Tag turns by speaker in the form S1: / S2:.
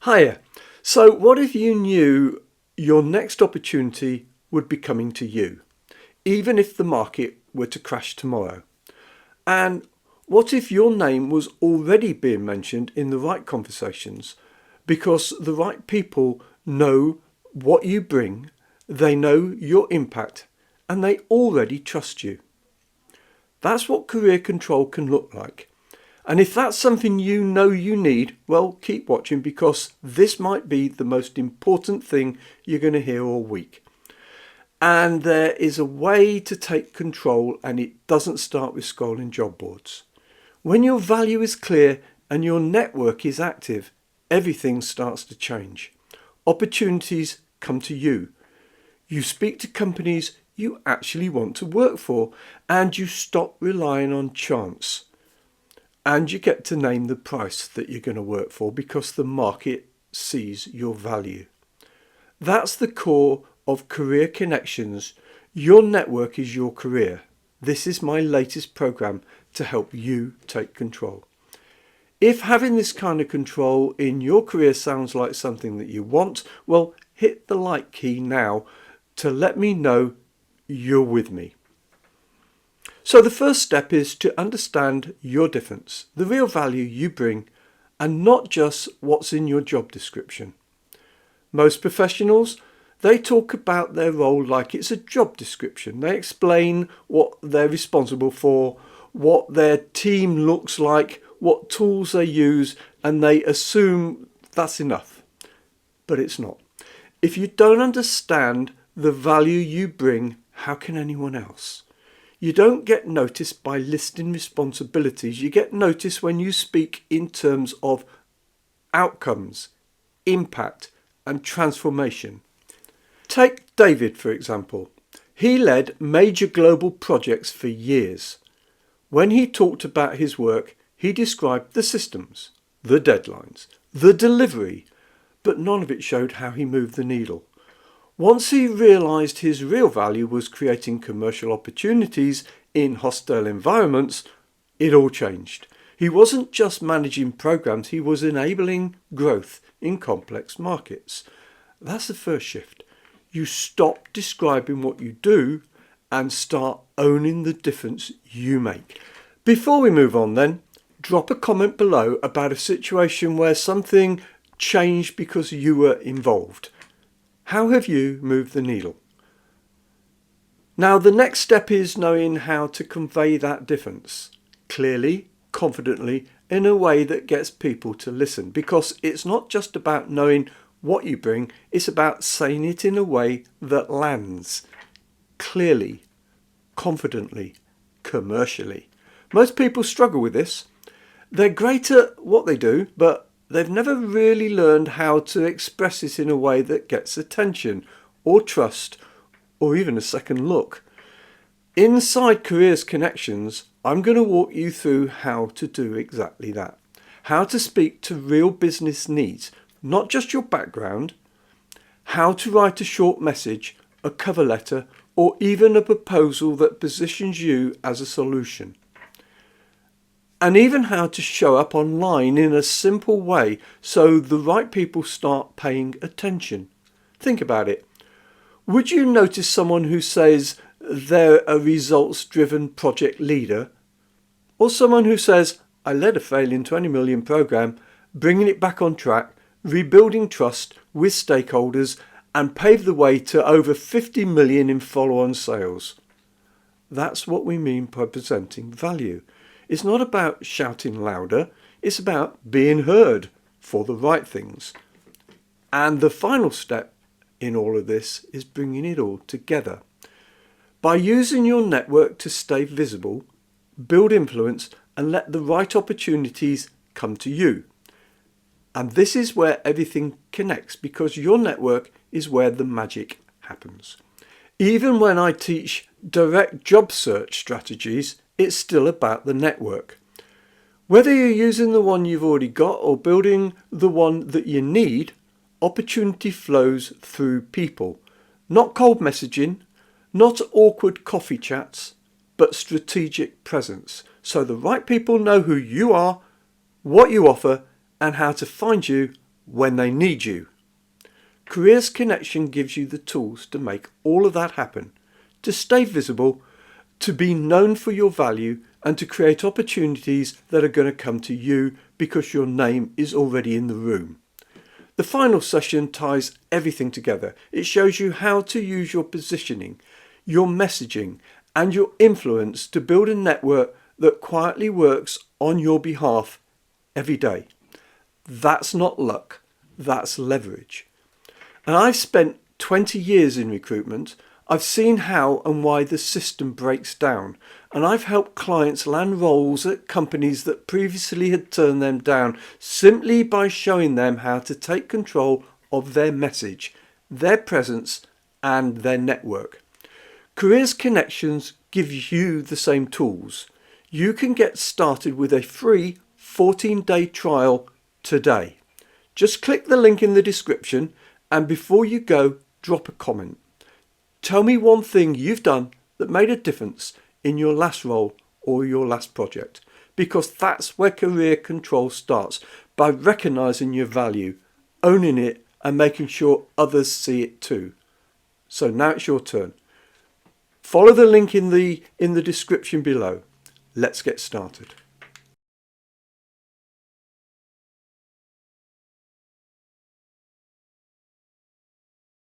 S1: Hiya. So, what if you knew your next opportunity would be coming to you, even if the market were to crash tomorrow? And what if your name was already being mentioned in the right conversations because the right people know what you bring, they know your impact, and they already trust you? That's what career control can look like. And if that's something you know you need, well, keep watching because this might be the most important thing you're going to hear all week. And there is a way to take control, and it doesn't start with scrolling job boards. When your value is clear and your network is active, everything starts to change. Opportunities come to you. You speak to companies you actually want to work for, and you stop relying on chance. And you get to name the price that you're going to work for because the market sees your value. That's the core of Career Connections. Your network is your career. This is my latest program to help you take control. If having this kind of control in your career sounds like something that you want, well, hit the like key now to let me know you're with me. So the first step is to understand your difference, the real value you bring, and not just what's in your job description. Most professionals, they talk about their role like it's a job description. They explain what they're responsible for, what their team looks like, what tools they use, and they assume that's enough. But it's not. If you don't understand the value you bring, how can anyone else? You don't get noticed by listing responsibilities. You get noticed when you speak in terms of outcomes, impact, and transformation. Take David, for example. He led major global projects for years. When he talked about his work, he described the systems, the deadlines, the delivery, but none of it showed how he moved the needle. Once he realised his real value was creating commercial opportunities in hostile environments, it all changed. He wasn't just managing programs, he was enabling growth in complex markets. That's the first shift. You stop describing what you do and start owning the difference you make. Before we move on then, drop a comment below about a situation where something changed because you were involved. How have you moved the needle? Now, the next step is knowing how to convey that difference clearly, confidently, in a way that gets people to listen. Because it's not just about knowing what you bring, it's about saying it in a way that lands clearly, confidently, commercially. Most people struggle with this. They're great at what they do, but they've never really learned how to express it in a way that gets attention or trust or even a second look. Inside Careers Connections, I'm going to walk you through how to do exactly that. How to speak to real business needs, not just your background. How to write a short message, a cover letter, or even a proposal that positions you as a solution. And even how to show up online in a simple way so the right people start paying attention. Think about it. Would you notice someone who says they're a results-driven project leader? Or someone who says, I led a failing 20 million program, bringing it back on track, rebuilding trust with stakeholders, and paved the way to over 50 million in follow-on sales? That's what we mean by presenting value. It's not about shouting louder, it's about being heard for the right things. And the final step in all of this is bringing it all together. By using your network to stay visible, build influence, and let the right opportunities come to you. And this is where everything connects, because your network is where the magic happens. Even when I teach direct job search strategies, it's still about the network. Whether you're using the one you've already got or building the one that you need, opportunity flows through people. Not cold messaging, not awkward coffee chats, but strategic presence. So the right people know who you are, what you offer, and how to find you when they need you. Careers Connection gives you the tools to make all of that happen, to stay visible, to be known for your value, and to create opportunities that are going to come to you because your name is already in the room. The final session ties everything together. It shows you how to use your positioning, your messaging, and your influence to build a network that quietly works on your behalf every day. That's not luck, that's leverage. And I've spent 20 years in recruitment. I've seen how and why the system breaks down, and I've helped clients land roles at companies that previously had turned them down simply by showing them how to take control of their message, their presence, and their network. Careers Connections gives you the same tools. You can get started with a free 14-day trial today. Just click the link in the description, and before you go, drop a comment. Tell me one thing you've done that made a difference in your last role or your last project, because that's where career control starts, by recognising your value, owning it, and making sure others see it too. So now it's your turn. Follow the link in the description below. Let's get started.